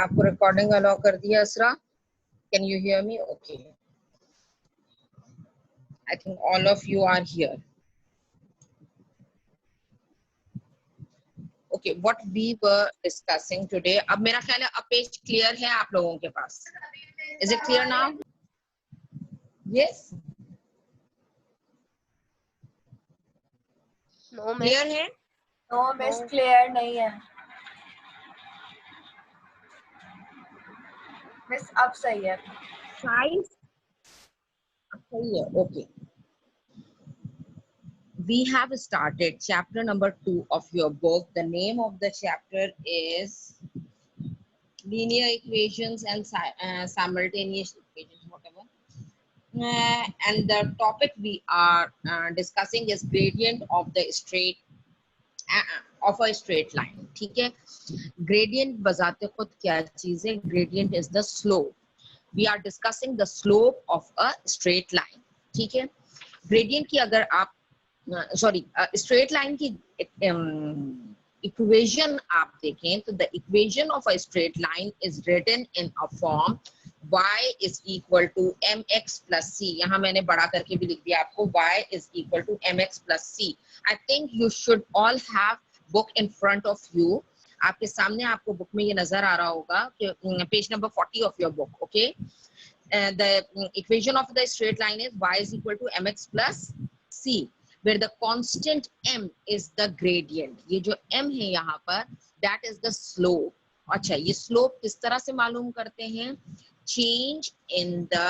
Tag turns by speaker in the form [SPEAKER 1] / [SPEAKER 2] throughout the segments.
[SPEAKER 1] आपको recording allow कर दिया Asra? Can you hear me? Okay, I think all of you are here. Okay, what we were discussing today. अब मेरा ख्याल है अब पेज क्लियर है आप लोगों के पास. Is it clear now? Yes,
[SPEAKER 2] no miss.
[SPEAKER 1] Clear है?
[SPEAKER 2] नो मिस, क्लियर नहीं है मिस. अब सही है.
[SPEAKER 1] साइज सही है. Okay, we have started chapter number 2 of your book. The name of the chapter is linear equations and simultaneous equations, whatever. And the topic we are discussing is gradient of the straight of a straight line. ठीक है, gradient बजाते खुद क्या चीज है? Gradient is the slope. We are discussing the slope of a straight line. ठीक है, gradient की अगर आप स्ट्रेट लाइन की इक्वेशन आप देखें तो the equation of a straight line is written in a form y is equal to mx plus c. यहाँ मैंने बड़ा करके भी लिख दिया आपको, y is equal to mx plus c. I think you should all have book in front of you. आपके सामने आपको बुक में ये नजर आ रहा होगा कि page number 40 of your book. Okay, the equation of the straight line is y is equal to mx plus c, where the constant m is the gradient. ये जो m है यहाँ पर, that is the slope. अच्छा, ये slope किस तरह से मालूम करते हैं? Change in the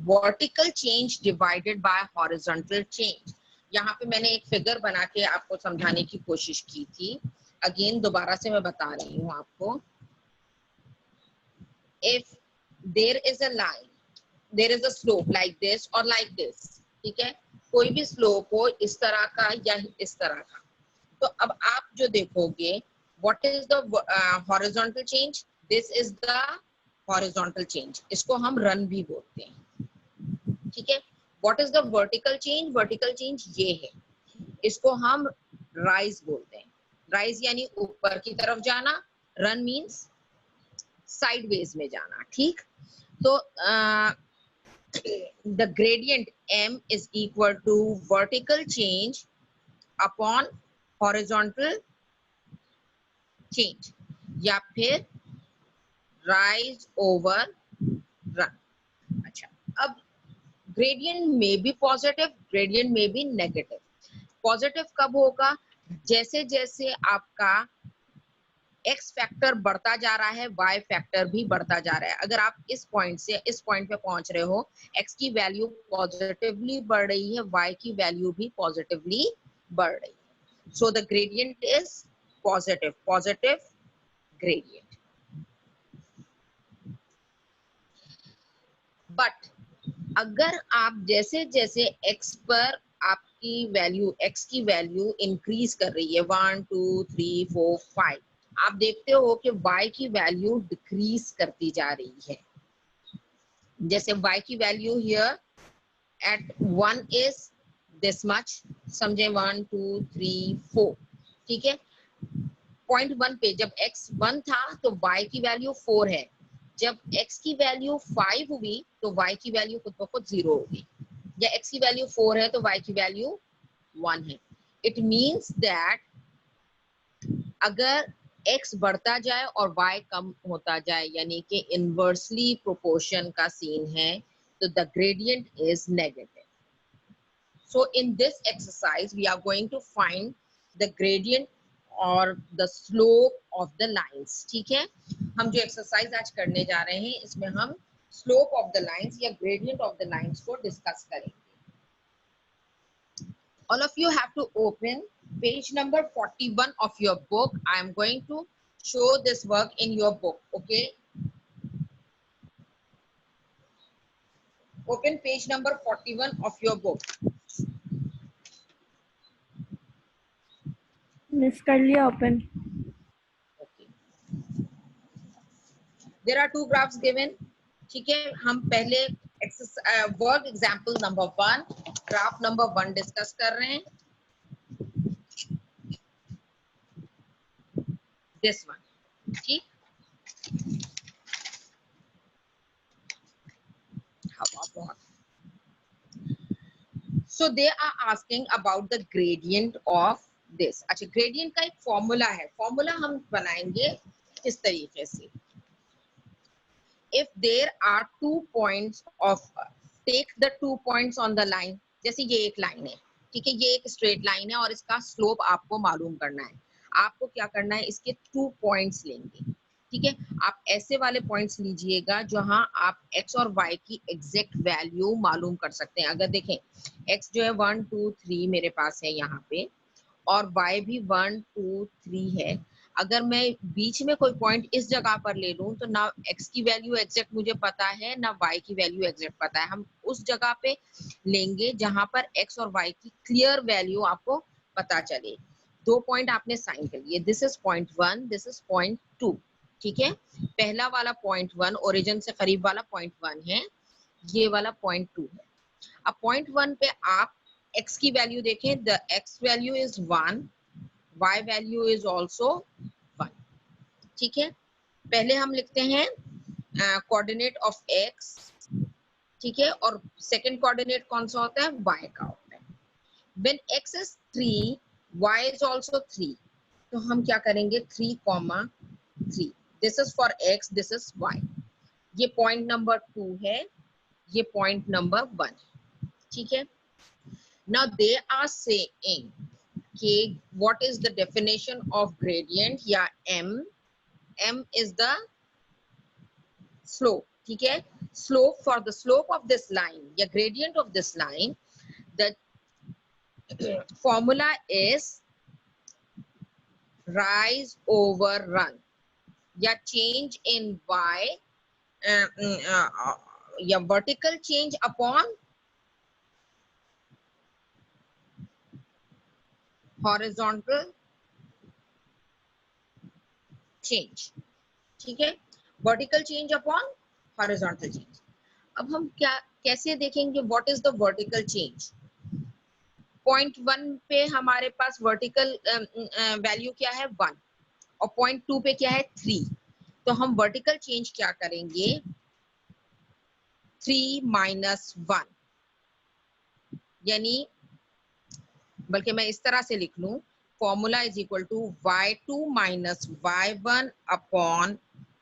[SPEAKER 1] vertical change divided by horizontal change. यहाँ पे मैंने एक फिगर बना के आपको समझाने की कोशिश की थी. अगेन दोबारा से मैं बता रही हूँ आपको. If there is a line, there is a slope like this or like this. ठीक है, कोई भी स्लोप हो इस तरह का या इस तरह का, तो अब आप जो देखोगे what is the horizontal change? This is the horizontal change. इसको हम रन भी बोलते हैं. ठीक है, what is the vertical change? Vertical change ये है, इसको हम राइज बोलते हैं. राइज यानी ऊपर की तरफ जाना, रन मीन्स साइडवेज में जाना. ठीक, तो the gradient m is equal to vertical change upon horizontal change या फिर rise over run. अच्छा, अब gradient में भी पॉजिटिव, gradient में भी नेगेटिव. पॉजिटिव कब होगा? जैसे जैसे आपका x फैक्टर बढ़ता जा रहा है, y फैक्टर भी बढ़ता जा रहा है. अगर आप इस पॉइंट से इस पॉइंट पे पहुंच रहे हो, x की वैल्यू पॉजिटिवली बढ़ रही है, y की वैल्यू भी पॉजिटिवली बढ़ रही है. So the gradient is positive, positive gradient. But अगर आप जैसे जैसे x पर आपकी वैल्यू, x की वैल्यू इंक्रीज कर रही है, 1 2 3 4 5, आप देखते हो कि y की वैल्यू डिक्रीज करती जा रही है. जैसे y की value here eight 1 is this much, समझे, 1 2 3 4. ठीक है, पॉइंट 1 पे जब x 1 था तो y की वैल्यू 4 है. जब x की वैल्यू 5 हुई तो y की वैल्यू खुद ब खुद 0 हो गई. या x की वैल्यू 4 है तो y की वैल्यू 1 है. इट मीन्स दैट अगर x बढ़ता जाए और y कम होता जाए, यानी कि इनवर्सली प्रोपोर्शन का सीन है, तो the gradient is negative. So in this exercise we are going to find the gradient और the slope of the lines. ठीक है, हम जो एक्सरसाइज आज करने जा रहे हैं इसमें हम स्लोप ऑफ द लाइंस या ग्रेडियंट ऑफ द लाइंस को डिस्कस करेंगे. All of you have to open page number 41 of your book. I am going to show this work in your book. Okay, open page number 41 of your book.
[SPEAKER 2] Miss कर लिया open.
[SPEAKER 1] Okay, there are two graphs given. ठीक है, हम पहले work example number 1, graph number 1 discuss कर रहे हैं. This one. ठीक, बहुत। So they are asking about the gradient of this. अच्छा, ग्रेडियंट का एक फॉर्मूला है, फॉर्मूला हम बनाएंगे इस तरीके से। If there are 2 points of, take the 2 points on the line, जैसे ये एक लाइन है, ठीक है, ये एक स्ट्रेट लाइन है और इसका स्लोप आपको मालूम करना है। आपको क्या करना है, इसके 2 पॉइंट्स लेंगे, ठीक है। आप ऐसे वाले पॉइंट्स लीजिएगा जहां आप x और y की एग्जैक्ट वैल्यू मालूम कर सकते हैं। अगर देखें x जो है 1 2 3 मेरे पास है यहाँ पे, और y भी 1 2 3 है। अगर मैं बीच में कोई पॉइंट इस जगह पर ले लूं तो ना x की वैल्यू एग्जैक्ट मुझे पता है ना y की वैल्यू एग्जैक्ट पता है। हम उस जगह पे लेंगे जहां पर x और y की क्लियर वैल्यू आपको पता चले। 2 पॉइंट आपने साइन कर लिए, this is point 1, this is point 2, ठीक है। पहला वाला पॉइंट 1 ओरिजिन से करीब वाला पॉइंट 1 है, ये वाला पॉइंट 2 है। अब पॉइंट 1 पे आप x की वैल्यू देखें, the x value is 1, y value is also 1, ठीक है। पहले हम लिखते हैं कोऑर्डिनेट ऑफ x, ठीक है, और सेकंड कोऑर्डिनेट कौन सा होता है, y का होता है। When x is 3, y is also 3, तो हम क्या करेंगे 3, 3, this is for x, this is y। ये पॉइंट नंबर 2 है, ये पॉइंट नंबर 1, ठीक है। नाउ दे आर सेइंग कि what is the definition of gradient, या m is the slope, ठीक है। slope, for the slope of this line या gradient of this line, the formula is rise over run, या change in y, या vertical change upon horizontal change, ठीक है, vertical change upon horizontal change। अब हम क्या कैसे देखेंगे what is the vertical change. Point 1 पे हमारे पास वर्टिकल वैल्यू क्या है 1, और पॉइंट 2 पे क्या है 3, तो हम वर्टिकल चेंज क्या करेंगे 3 माइनस 1, यानी बल्कि मैं इस तरह से लिख लूं, formula is equal to y2 minus y1 upon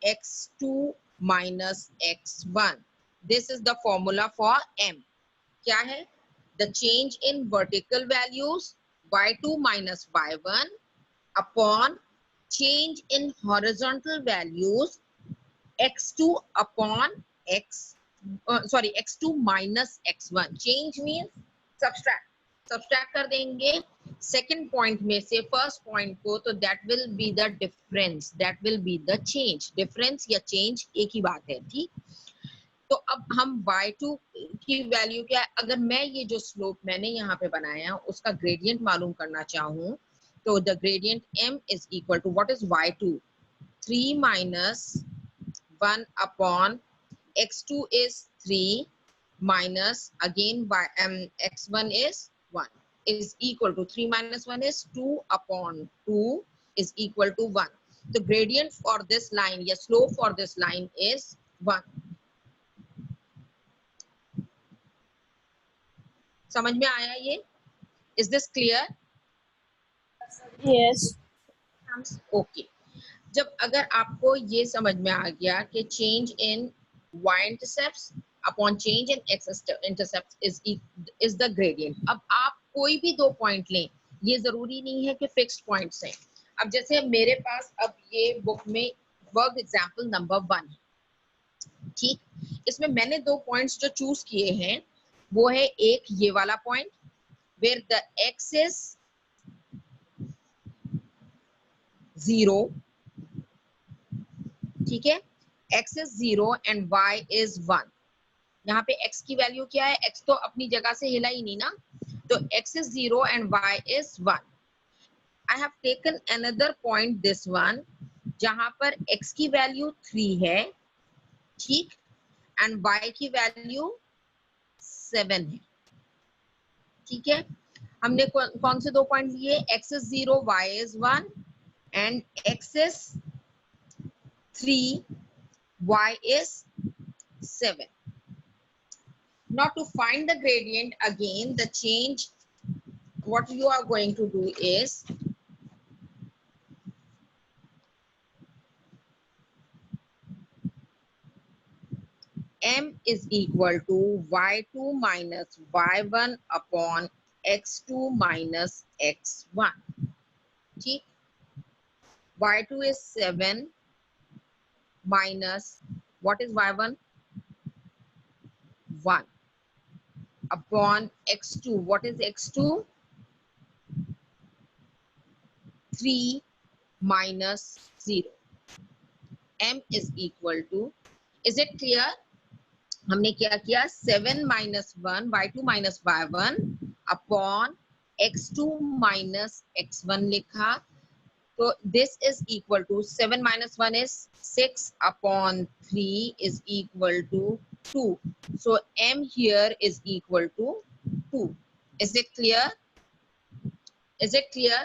[SPEAKER 1] x2 minus x1। This is the formula for m। क्या है, the change in vertical values y2 minus y1 upon change in horizontal values x2 upon x2 minus x1। change means subtract कर देंगे second point में से first point को, तो that will be the difference, that will be the change। difference या change एक ही बात है, ठीक। तो अब हम y2 की वैल्यू क्या है, अगर मैं ये जो स्लोप मैंने यहाँ पे बनाया उसका ग्रेडियंट मालूम करना चाहूँ, तो the gradient m is equal to what is y2, 3 minus 1 upon x2 is 3 minus again x1 is 1 is equal to 3 minus 1 is 2 upon 2 is equal to 1। the gradient for this line या slope for this line is 1। समझ में आया ये, is this clear?
[SPEAKER 2] Yes.
[SPEAKER 1] Okay. जब अगर आपको ये समझ में आ गया कि change in y intercepts upon change in x intercepts is the gradient. अब आप कोई भी 2 पॉइंट लें, ये जरूरी नहीं है कि फिक्स्ड पॉइंट्स हैं। अब जैसे मेरे पास अब ये बुक में वर्क एग्जांपल नंबर 1, ठीक, इसमें मैंने 2 पॉइंट्स जो चूज किए हैं वो है एक ये वाला point where the x is 0, ठीक है, x is 0 and y is 1। यहाँ पे x की वैल्यू क्या है, x तो अपनी जगह से हिला ही नहीं ना, तो x is 0 and y is 1। I have taken another point, this one, जहां पर x की वैल्यू 3 है, ठीक, and y की वैल्यू 7 है, ठीक है। हमने कौन से 2 पॉइंट लिए, x is 0, y is 1 and x is 3, y is 7। Now to find the gradient, again the change, what you are going to do is m is equal to y2 minus y1 upon x2 minus x1. ठीक, y2 is 7 minus, what is y1? 1 upon x2. What is x2? 3 minus 0. m is equal to, is it clear? हमने क्या किया, 7 minus 1 y2 minus y1 upon x2 minus x1 लिखा. So this is equal to 7 minus 1 is 6 upon 3 is equal to 2. So m here is equal to 2. Is it clear? Is it clear?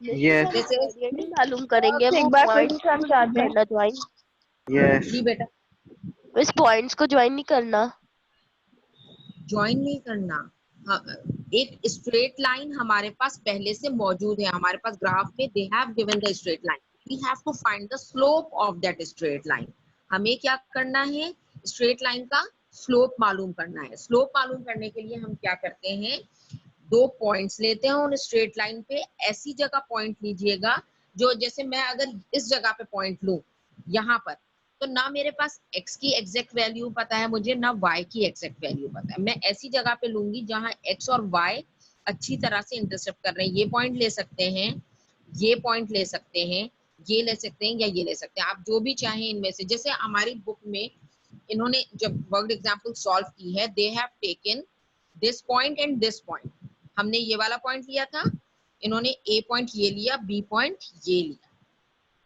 [SPEAKER 3] Yes.
[SPEAKER 1] This is,
[SPEAKER 4] gradient मालूम करेंगे,
[SPEAKER 2] एक
[SPEAKER 4] वो
[SPEAKER 2] बार
[SPEAKER 4] points
[SPEAKER 2] फिर
[SPEAKER 4] को
[SPEAKER 2] समझा
[SPEAKER 4] नहीं
[SPEAKER 2] दें।
[SPEAKER 4] करना ज्वाइन,
[SPEAKER 3] Yes.
[SPEAKER 1] जी बेटा,
[SPEAKER 4] इस पॉइंट्स को ज्वाइन नहीं करना।
[SPEAKER 1] ज्वाइन नहीं करना. हाँ, एक स्ट्रेट लाइन हमारे पास पहले से मौजूद है, हमारे पास ग्राफ में they have given the straight line. We have to find the slope of that straight line. हमें क्या करना है, स्ट्रेट लाइन का स्लोप मालूम करना है. स्लोप मालूम करने के लिए हम क्या करते हैं, दो पॉइंट्स लेते हैं उन स्ट्रेट लाइन पे. ऐसी जगह पॉइंट लीजिएगा जो, जैसे मैं अगर इस जगह पे पॉइंट लूं यहाँ पर, तो ना मेरे पास x की एग्जैक्ट वैल्यू पता है मुझे, ना y की एग्जैक्ट वैल्यू पता है. मैं ऐसी जगह पे लूंगी जहां x और y अच्छी तरह से इंटरसेप्ट कर रहे हैं. ये पॉइंट ले सकते हैं, ये पॉइंट ले सकते हैं, ये ले सकते हैं, या ये ले सकते हैं, आप जो भी चाहें इनमें से. जैसे हमारी बुक में इन्होंने जब वर्ड एग्जाम्पल सॉल्व की है, दे have taken this point and this point. हमने ये वाला पॉइंट लिया था, इन्होंने ए पॉइंट ये लिया, बी पॉइंट ये लिया.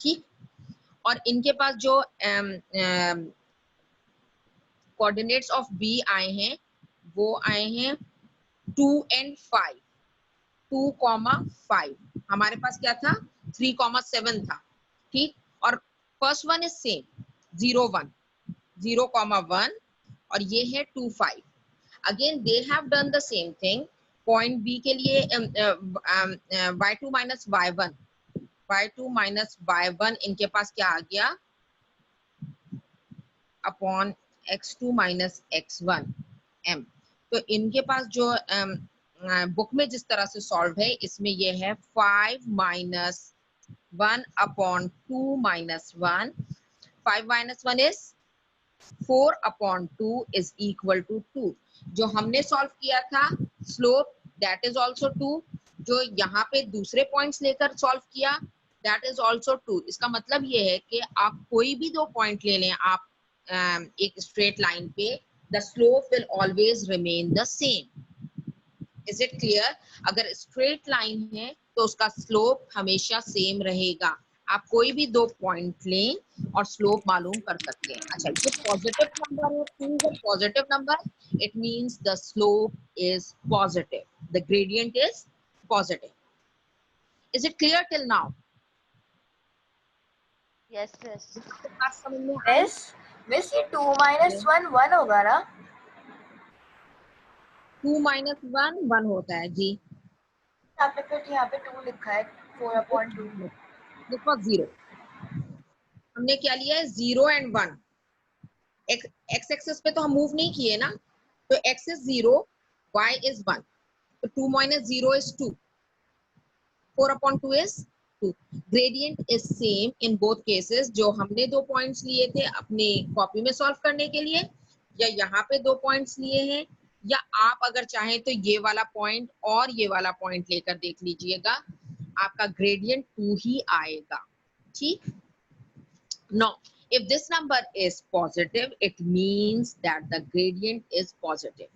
[SPEAKER 1] ठीक, और इनके पास जो कोऑर्डिनेट्स ऑफ बी आए हैं वो आए हैं 2 and 5. 2,5. हमारे पास क्या था, 3,7 था. ठीक, और फर्स्ट वन इज सेम, 0,1, 0,1, और ये है 2,5. Again they have done the same thing. Point B के लिए y2 minus y1, y2 minus y1 इनके पास क्या आ गया, upon x2 minus x1 m. तो इनके पास जो बुक में जिस तरह से सॉल्व है, इसमें ये है 5 minus 1 upon 2 minus 1. 5 minus 1 is 4 upon 2 is equal to 2. जो हमने सॉल्व किया था स्लोप, दैट इज ऑल्सो 2. जो यहाँ पे दूसरे पॉइंट्स लेकर सॉल्व किया, दैट इज ऑल्सो 2. इसका मतलब ये है कि आप कोई भी दो पॉइंट ले लें आप एक स्ट्रेट लाइन पे, the slope will always remain the same. Is it clear? अगर स्ट्रेट लाइन है तो उसका स्लोप हमेशा सेम रहेगा. आप कोई भी दो पॉइंट लें और स्लोप मालूम कर सकते हैं. अच्छा, ये पॉजिटिव नंबर है, 2 is a positive number, it means the slope is positive, the gradient is positive. Is it clear till now?
[SPEAKER 4] Yes yes,
[SPEAKER 1] बात समझ में आई?
[SPEAKER 2] मिस मिस ये 2 minus 1 1 होगा ना?
[SPEAKER 1] 2 minus 1 1 होता है जी.
[SPEAKER 2] यहाँ पे फिर यहाँ पे 2 लिखा है, 4/2.
[SPEAKER 1] This was 0. हमने क्या लिया है, 0 and 1. एक्स एक्सिस पे तो हम मूव नहीं किए ना, तो x is 0, y is 1. तो 2 minus 0 is 2. 4 upon 2 is 2. Gradient is same in both cases. जो हमने दो पॉइंट्स लिए थे अपने कॉपी में सॉल्व करने के लिए, या यहाँ पे दो पॉइंट्स लिए हैं, या आप अगर चाहें तो ये वाला पॉइंट और ये वाला पॉइंट लेकर देख लीजिएगा, आपका ग्रेडियंट 2 ही आएगा. ठीक. Now, if this number is positive, it means that the gradient is positive.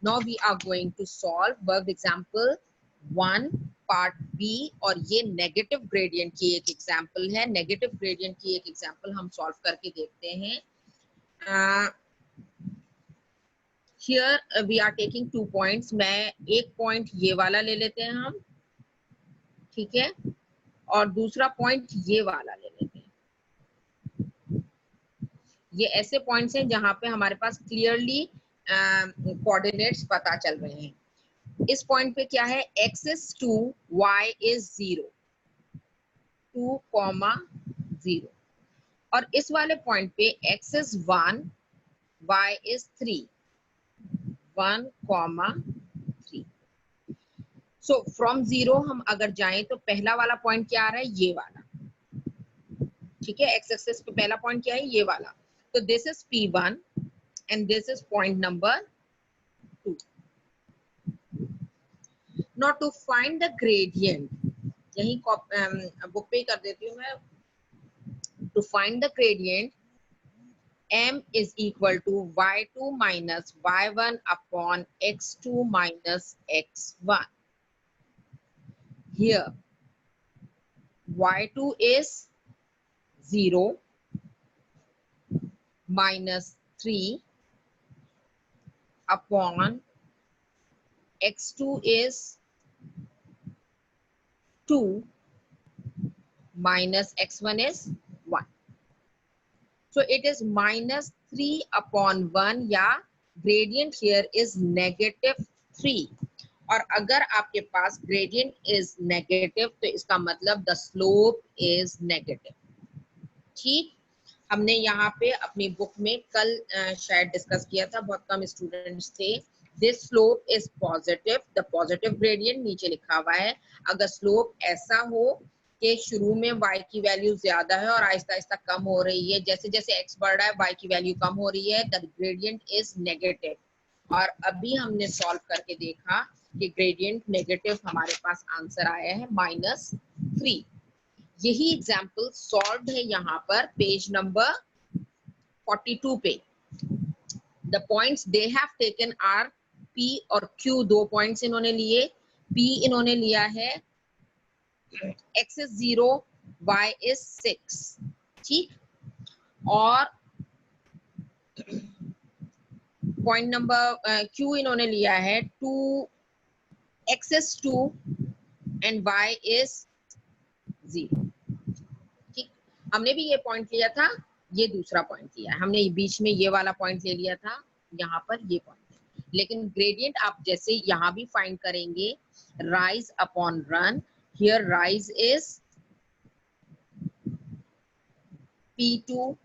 [SPEAKER 1] Now we are going to solve worked example 1 part B, और ये negative gradient की एक example है. Negative gradient की एक example हम solve करके देखते हैं. Here we are taking 2 points. मैं एक point ये वाला ले लेते हैं हम, ठीक है, और दूसरा point ये वाला ले लेते हैं. ये ऐसे पॉइंट्स हैं जहां पे हमारे पास क्लियरली कोऑर्डिनेट्स पता चल रहे हैं। इस पॉइंट पे क्या है, x is 2, y is 0, 2,0, और इस वाले पॉइंट पे x is 1, y is 3, 1,3। So from 0 हम अगर जाएं तो पहला वाला पॉइंट क्या आ रहा है, ये वाला, ठीक है। एक्स एक्सिस पे पहला पॉइंट क्या है, ये वाला। तो this is P1 and this is point number 2। Now to find the gradient, यही बुक पे कर देती हूँ मैं। To find the gradient m is equal to y2 minus y1 upon x2 minus x1. Here y2 is 0 minus 3 upon x2 is 2 minus x1 is 1. So it is minus 3 upon 1, या gradient here is -3. और अगर आपके पास gradient is negative तो इसका मतलब the slope is negative। ठीक, हमने यहाँ पे अपनी बुक में कल शायद डिस्कस किया था, बहुत कम स्टूडेंट्स थे। This slope is positive, the positive gradient नीचे लिखा हुआ है। अगर स्लोप ऐसा हो कि शुरू में y की वैल्यू ज्यादा है और आहिस्ता आहिस्ता कम हो रही है, जैसे जैसे x बढ़ रहा है y की वैल्यू कम हो रही है, द ग्रेडियंट इज नेगेटिव। और अभी हमने सॉल्व करके देखा कि ग्रेडियंट नेगेटिव हमारे पास आंसर आया है -3। यही एग्जाम्पल सॉल्व है यहाँ पर पेज नंबर 42 पे। The points they have taken are P और Q, दो पॉइंट्स इन्होंने लिए। P इन्होंने लिया है x is 0, y is 6, ठीक। और पॉइंट नंबर Q इन्होंने लिया है 2, x is 2 and y is 0, ठीक। हमने भी ये पॉइंट लिया था, ये दूसरा पॉइंट लिया है हमने, बीच में ये वाला पॉइंट ले लिया था, यहाँ पर ये पॉइंट। लेकिन ग्रेडियंट आप जैसे यहाँ भी फाइंड करेंगे, rise upon run, here rise is P2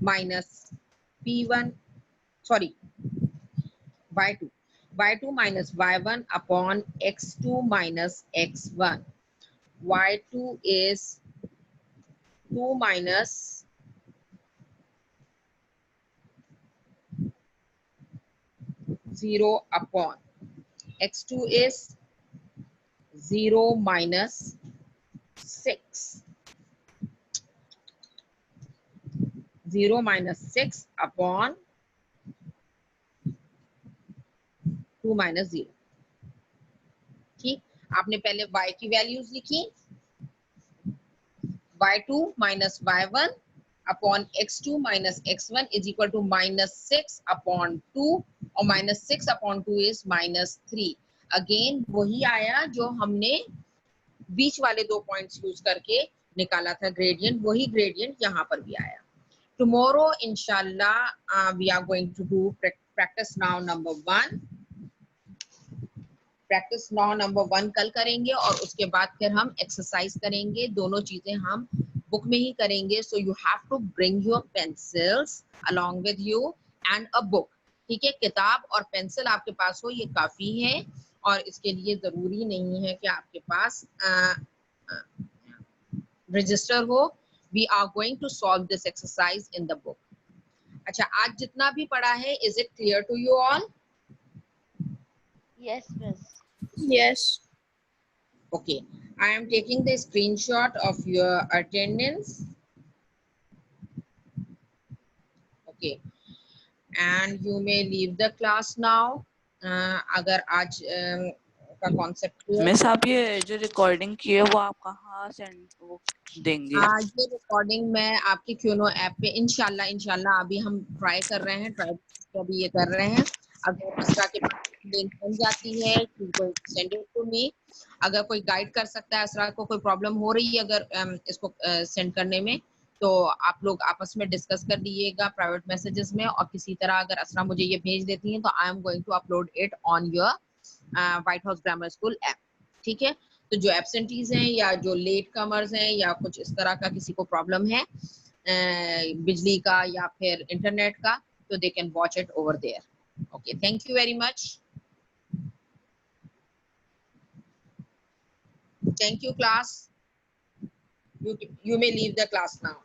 [SPEAKER 1] minus P1, sorry, y2 minus y1 upon x2 minus x1. y2 is 2 minus 0 upon x2 is 0 minus 6, 0 minus 6 upon 2 minus 0, ठीक। आपने पहले y की वैल्यूज लिखी, y2 minus y1 upon x2 minus x1 is equal to -6 upon 2, और -6 upon 2 is -3। Again वही आया जो हमने बीच वाले दो पॉइंट्स यूज करके निकाला था ग्रेडियंट, वही ग्रेडियंट यहाँ पर भी आया। Tomorrow inshallah we are going to do practice now number 1। Practice now number 1 कल करेंगे और उसके बाद फिर हम एक्सरसाइज करेंगे। दोनों चीजें हम बुक में ही करेंगे। So you have to bring your pencils along with you and a book, ठीक है। किताब और पेंसिल आपके पास हो ये काफी है, और इसके लिए जरूरी नहीं है कि आपके पास रजिस्टर हो। We are going to solve this exercise in the book. अच्छा, आज जितना भी पढ़ा है, is it clear to you all?
[SPEAKER 4] Yes, miss.
[SPEAKER 2] Yes.
[SPEAKER 1] Okay, I am taking the screenshot of your attendance. Okay, and you may leave the class now. अगर आज का concept
[SPEAKER 3] miss आप ये जो रिकॉर्डिंग की है वो आप कहाँ सेंड वो देंगे?
[SPEAKER 1] ये रिकॉर्डिंग मैं आपके क्यूनो ऐप पे इंशाल्लाह अभी हम ट्राई कर रहे हैं, अभी ये कर रहे हैं। अगर इसका के पास लिंक बन जाती है तो सेंड इट टू मी। अगर कोई गाइड कर सकता है, असरा को कोई प्रॉब्लम हो रही है अगर इसको सेंड करने में, तो आप लोग आपस में डिस्कस कर लीजिएगा प्राइवेट मैसेजेस में, और किसी तरह अगर असरा मुझे ये भेज देती हैं तो I am going to upload it on your White House Grammar School app. ठीक है, तो जो एब्सेंटीज हैं या जो लेट कमर्स हैं या कुछ इस तरह का किसी को प्रॉब्लम है बिजली का या फिर इंटरनेट का, तो they can watch it over there. Okay, thank you very much. Thank you, class. You may leave the class now.